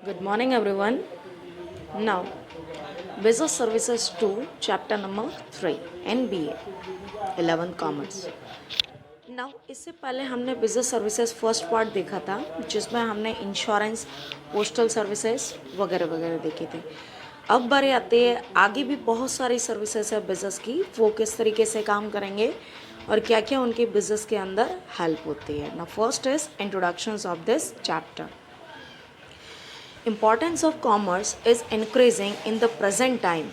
Good morning, everyone. Now, Business Services 2, Chapter number 3, NBA, 11th Commerce. Now, इससे पहले हमने business services first part देखा था जिसमें हमने इंश्योरेंस, पोस्टल सर्विसेज वगैरह वगैरह देखे थे. अब बारी आती है आगे भी बहुत सारी सर्विसेज है बिजनेस की, वो किस तरीके से काम करेंगे और क्या क्या उनके बिजनेस के अंदर हेल्प होती है. ना first is introductions of this chapter. Importance of commerce is increasing in the present time.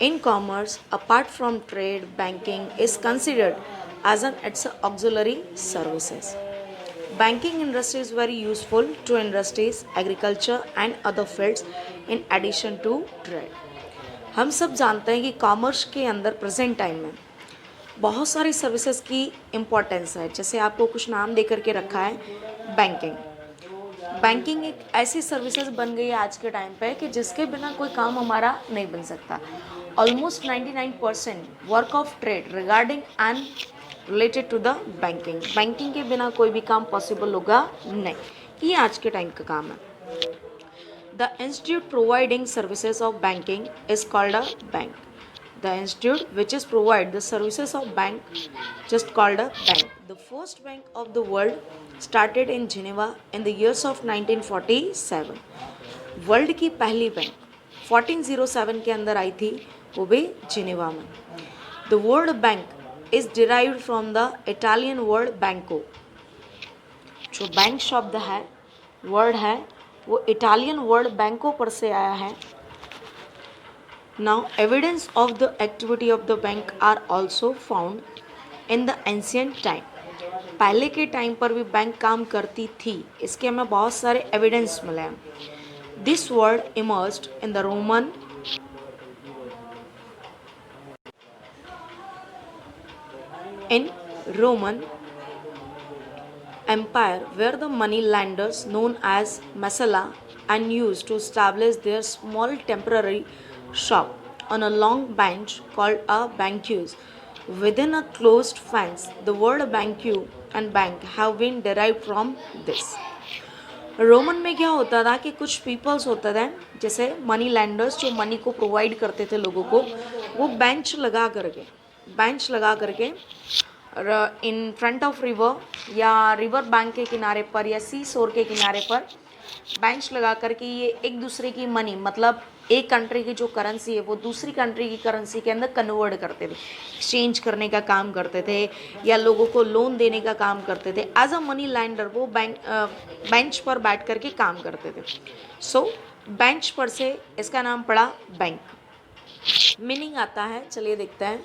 In commerce, apart from trade, banking is considered as an its auxiliary services. Banking industry is very useful to industries, agriculture and other fields in addition to trade. हम सब जानते हैं कि commerce के अंदर present time में बहुत सारी सर्विसेज की इम्पोर्टेंस है. जैसे आपको कुछ नाम दे करके रखा है बैंकिंग. बैंकिंग एक ऐसी सर्विसेज बन गई है आज के टाइम पे कि जिसके बिना कोई काम हमारा नहीं बन सकता. Almost 99% work of trade regarding and related to the banking. Banking के बिना कोई भी काम पॉसिबल होगा नहीं. ये आज के टाइम का काम है. The institute providing services of banking is called a bank. The institute which is provide the services of bank just called a bank. The first bank of the world started in Geneva in the years of 1947. World की पहली bank 1407 के अंदर आई थी, वो भी Geneva में. The word bank is derived from the Italian word banco. जो bank शब्द है, वर्ड है, वो इटालियन वर्ड बैंको पर से आया है. Now, evidence of the activity of the bank are also found in the ancient time. पहले के टाइम पर भी बैंक काम करती थी, इसके हमें बहुत सारे एविडेंस मिले हैं. This word emerged in the Roman Empire, where the money lenders known as Masala and used to establish their small temporary shop on a long bench called a banquise within a closed fence. The word banquet and bank have been derived from this. Roman में क्या होता था कि कुछ peoples होते थे जैसे money landers जो मनी को प्रोवाइड करते थे लोगों को, वो बेंच लगा करके इन फ्रंट ऑफ रिवर या रिवर बैंक के किनारे पर या सी शोर के किनारे पर बेंच लगा करके ये एक दूसरे की मनी, मतलब एक कंट्री की जो करेंसी है वो दूसरी कंट्री की करेंसी के अंदर कन्वर्ट करते थे, एक्सचेंज करने का काम करते थे या लोगों को लोन देने का काम करते थे. एज अ मनी लैंडर वो बेंच पर बैठ करके काम करते थे. सो बेंच पर से इसका नाम पड़ा बैंक. मीनिंग आता है, चलिए देखते हैं.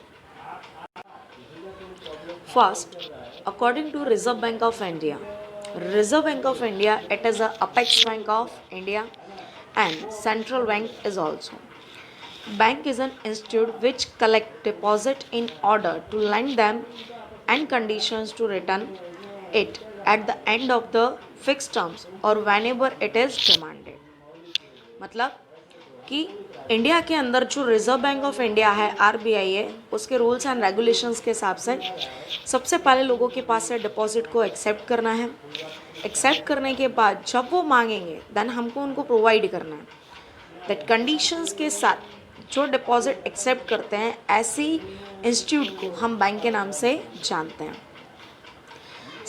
First, according to reserve bank of India, Reserve Bank of India, it is a apex bank of India and central bank is also. Bank is an institute which collect deposit in order to lend them and conditions to return it at the end of the fixed terms or whenever it is demanded. मतलब कि India के अंदर जो reserve bank of India है, RBI है, उसके rules and regulations के हिसाब से सबसे पहले लोगों के पास से डिपॉजिट को एक्सेप्ट करना है. एक्सेप्ट करने के बाद जब वो मांगेंगे देन हमको उनको प्रोवाइड करना है. दैट कंडीशंस के साथ जो डिपॉजिट एक्सेप्ट करते हैं, ऐसी इंस्टीट्यूट को हम बैंक के नाम से जानते हैं.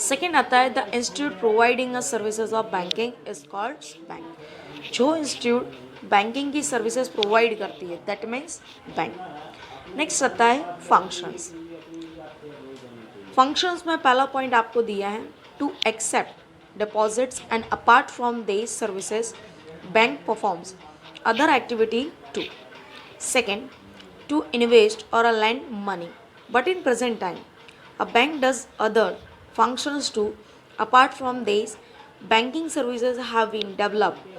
सेकेंड आता है the institute providing a services of banking is called bank. जो इंस्टीट्यूट बैंकिंग की सर्विसेज प्रोवाइड करती है दैट मीन्स बैंक. नेक्स्ट आता है फंक्शंस. फंक्शंस में पहला पॉइंट आपको दिया है to accept deposits and apart from these services bank performs other activity too. Second, to invest और lend money. But in present time, a bank does other functions too. Apart from these, banking services have been developed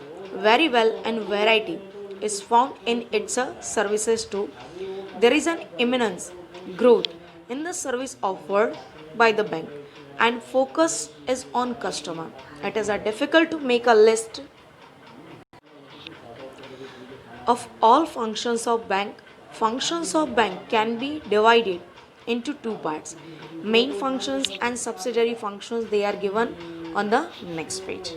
very well and variety is found in its services too. There is an immense growth in the service offered by the bank and focus is on customer. It is difficult to make a list of all functions of bank. Functions of bank can be divided into two parts: main functions and subsidiary functions. They are given on the next page.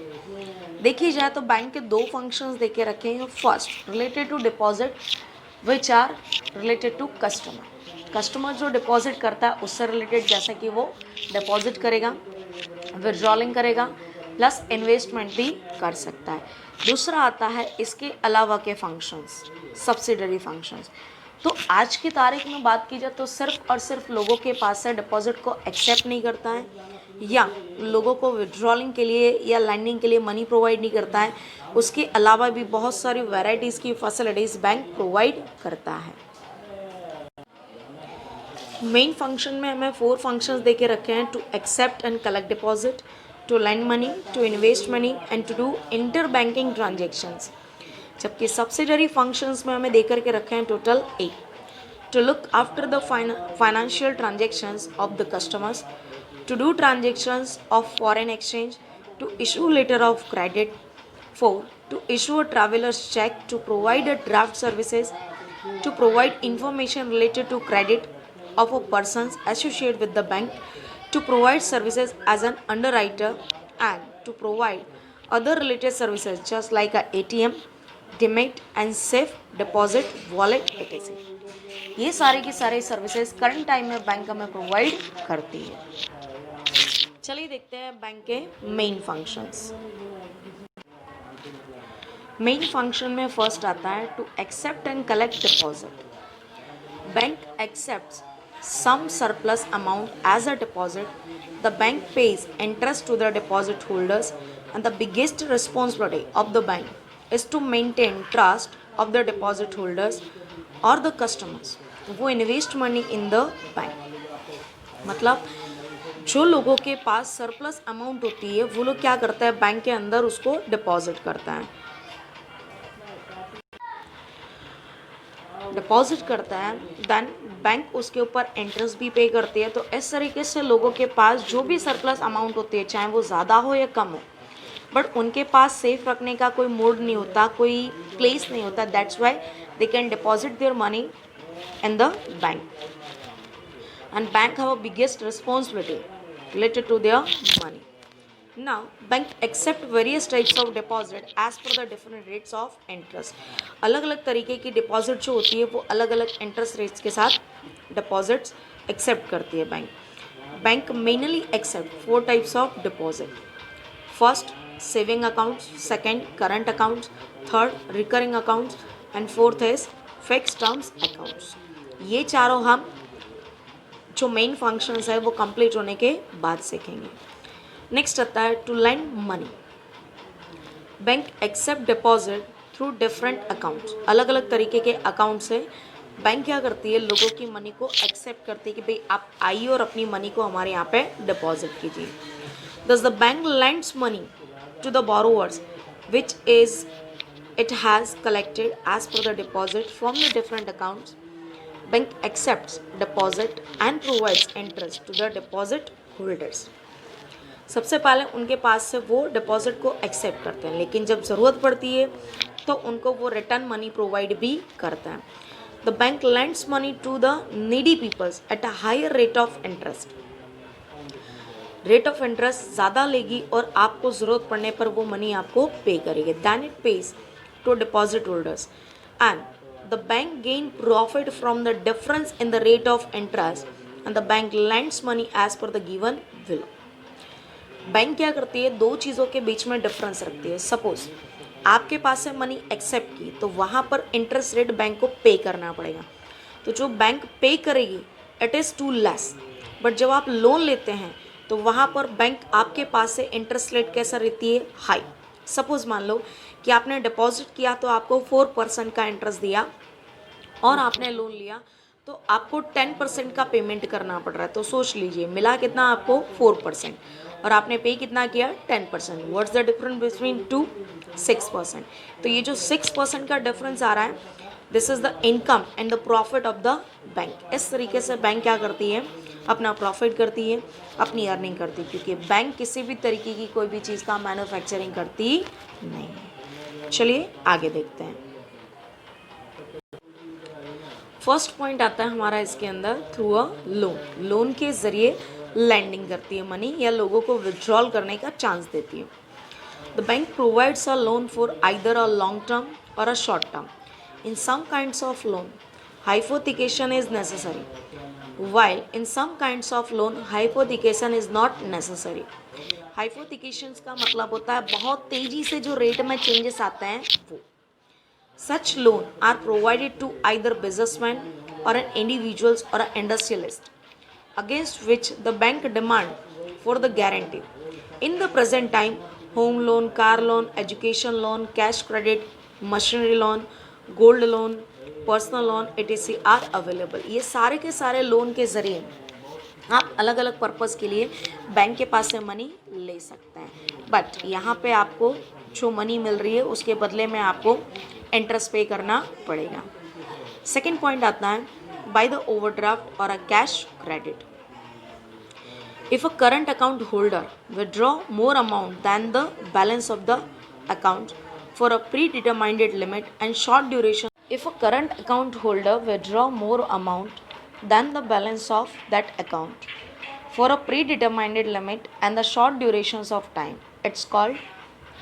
देखी जाए तो bank के दो functions देके रखे हैं. First related to deposit which are related to customer. Customer जो deposit करता है उससे रिलेटेड, जैसे कि वो डिपॉजिट करेगा, विड्रॉलिंग करेगा, प्लस इन्वेस्टमेंट भी कर सकता है. दूसरा आता है इसके अलावा के फंक्शंस, सब्सिडरी फंक्शंस. तो आज की तारीख में बात की जाए तो सिर्फ और सिर्फ लोगों के पास से डिपॉजिट को एक्सेप्ट नहीं करता है या लोगों को विड्रॉलिंग के लिए या लैंडिंग के लिए मनी प्रोवाइड नहीं करता है, उसके अलावा भी बहुत सारी वैरायटीज़ की फैसिलिटीज़ बैंक प्रोवाइड करता है. मेन फंक्शन में हमें 4 फंक्शंस देके रखे हैं. To accept and collect deposit, to lend money, to invest money and to do inter banking transactions. जबकि सब्सिडरी फंक्शंस में हमें देकर के रखे हैं total 8. To look after the financial transactions of the customers, to do transactions of foreign exchange, to issue letter of credit. 4. To issue a traveler's check, to provide a draft services, to provide information related to credit of a persons associated with the bank, to provide services as an underwriter, and to provide other related services just like a ATM, demat and safe deposit wallet etc. ये सारे की सारे services current time में bank हमें provide करती है. चलिए देखते हैं बैंक के मेन फंक्शंस. मेन फंक्शन में फर्स्ट आता है to accept and collect deposit. Bank accepts some surplus amount as a deposit. The bank pays interest to the deposit holders and the biggest responsibility of the bank is to maintain trust of the deposit holders और the customers वो invest money in the bank. मतलब जो लोगों के पास surplus amount होती है वो लोग क्या करता है, बैंक के अंदर उसको डिपॉजिट करता है. डिपॉजिट करता है देन बैंक उसके ऊपर इंटरेस्ट भी पे करती है. तो इस तरीके से लोगों के पास जो भी सरप्लस अमाउंट होती है, चाहे वो ज़्यादा हो या कम हो, बट उनके पास सेफ रखने का कोई मोड नहीं होता, कोई प्लेस नहीं होता. That's why they can deposit their money in the bank. And bank have a biggest responsibility related to their money. Now, bank accept various types of deposit as per the different rates of interest. अलग अलग तरीके की deposit जो होती है वो अलग अलग इंटरेस्ट रेट्स के साथ डिपॉजिट्स एक्सेप्ट करती है bank. Bank mainly accept 4 types of deposit. First saving accounts, second current accounts, third recurring accounts and fourth is fix terms accounts. ये चारों हम जो मेन फंक्शंस है वो कंप्लीट होने के बाद सीखेंगे. नेक्स्ट आता है to lend money. Bank accept deposit through different accounts. अलग अलग तरीके के अकाउंट से बैंक क्या करती है, लोगों की मनी को एक्सेप्ट करती है कि भाई आप आइए और अपनी मनी को हमारे यहाँ पे डिपॉजिट कीजिए. Thus the bank lends money to the borrowers which is it has collected as per the deposit from the different accounts. Bank accepts deposit and provides interest to the deposit holders. सबसे पहले उनके पास से वो deposit को accept करते हैं, लेकिन जब ज़रूरत पड़ती है तो उनको वो रिटर्न मनी प्रोवाइड भी करता है. The bank lends money to the needy peoples at a higher rate of interest. Rate of interest ज़्यादा लेगी और आपको ज़रूरत पड़ने पर वो मनी आपको पे करेगी. Then it pays to deposit holders and the bank gain profit from the difference in the rate of interest and the bank lends money as per the given will. Bank क्या करती है, दो चीज़ों के बीच में difference रखती है. Suppose आपके पास से मनी एक्सेप्ट की तो वहाँ पर इंटरेस्ट रेट बैंक को पे करना पड़ेगा. तो जो बैंक पे करेगी it is too less. But जब आप लोन लेते हैं तो वहाँ पर बैंक आपके पास से इंटरेस्ट रेट कैसा रहती है, हाई. सपोज मान लो कि आपने डिपॉजिट किया तो आपको 4% का इंटरेस्ट दिया और आपने लोन लिया तो आपको 10% का पेमेंट करना पड़ रहा है. तो सोच लीजिए मिला कितना आपको 4% और आपने पे कितना किया 10%. What's the difference between 6%. तो ये जो 6% का डिफरेंस आ रहा है, this is the income and the profit of the bank. इस तरीके से बैंक क्या करती है, अपना प्रॉफिट करती है, अपनी अर्निंग करती है, क्योंकि बैंक किसी भी तरीके की कोई भी चीज़ का मैन्युफैक्चरिंग करती नहीं है. चलिए आगे देखते हैं. फर्स्ट पॉइंट आता है हमारा इसके अंदर थ्रू अ लोन. लोन के ज़रिए लैंडिंग करती है मनी या लोगों को विड्रॉल करने का चांस देती है. The bank provides a loan for either a long term or a short term. In some kinds of loan, hypothecation is necessary, while in some kinds of loan, hypothecation is not necessary. Hypothecations का मतलब होता है बहुत तेजी से जो rate में changes आते हैं वो. Such loan are provided to either businessmen or an individuals or an industrialist, against which the bank demand for the guarantee. In the present time, home loan, car loan, education loan, cash credit, machinery loan, gold loan, personal loan etc are available. ये सारे के सारे loan के ज़रिए आप अलग अलग purpose के लिए बैंक के पास से मनी ले सकते हैं. बट यहाँ पे आपको जो मनी मिल रही है उसके बदले में आपको इंटरेस्ट पे करना पड़ेगा. सेकेंड पॉइंट आता है बाय द ओवरड्राफ्ट और a cash credit. If a current account holder withdraw more amount than the balance of the account for a predetermined limit and short duration, if a current account holder withdraw more amount than the balance of that account for a predetermined limit and the short durations of time, it's called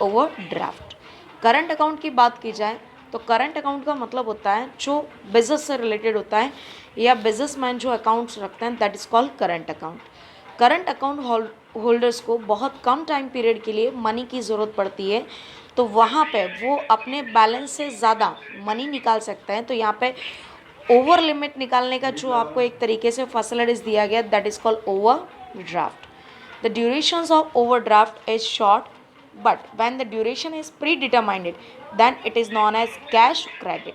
overdraft. Current account की बात की जाए तो current account का मतलब होता है जो बिजनेस से रिलेटेड होता है या बिजनेसमैन जो अकाउंट्स रखते हैं, that is called current account. Current account holders को बहुत कम टाइम पीरियड के लिए मनी की ज़रूरत पड़ती है, तो वहाँ पे वो अपने बैलेंस से ज़्यादा मनी निकाल सकते हैं. तो यहाँ पे ओवर लिमिट निकालने का जो आपको एक तरीके से फैसिलिटीज दिया गया, that is called overdraft. The durations of overdraft is short, but when the duration is predetermined then it is known as cash credit.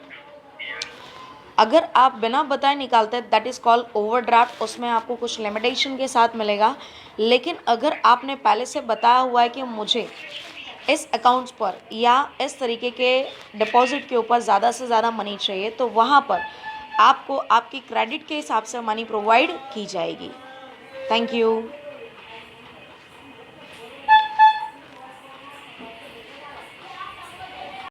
अगर आप बिना बताए निकालते हैं दैट इज़ कॉल्ड ओवरड्राफ्ट. उसमें आपको कुछ लिमिटेशन के साथ मिलेगा. लेकिन अगर आपने पहले से बताया हुआ है कि मुझे इस अकाउंट्स पर या इस तरीके के डिपॉजिट के ऊपर ज़्यादा से ज़्यादा मनी चाहिए, तो वहाँ पर आपको आपकी क्रेडिट के हिसाब से मनी प्रोवाइड की जाएगी. Thank you.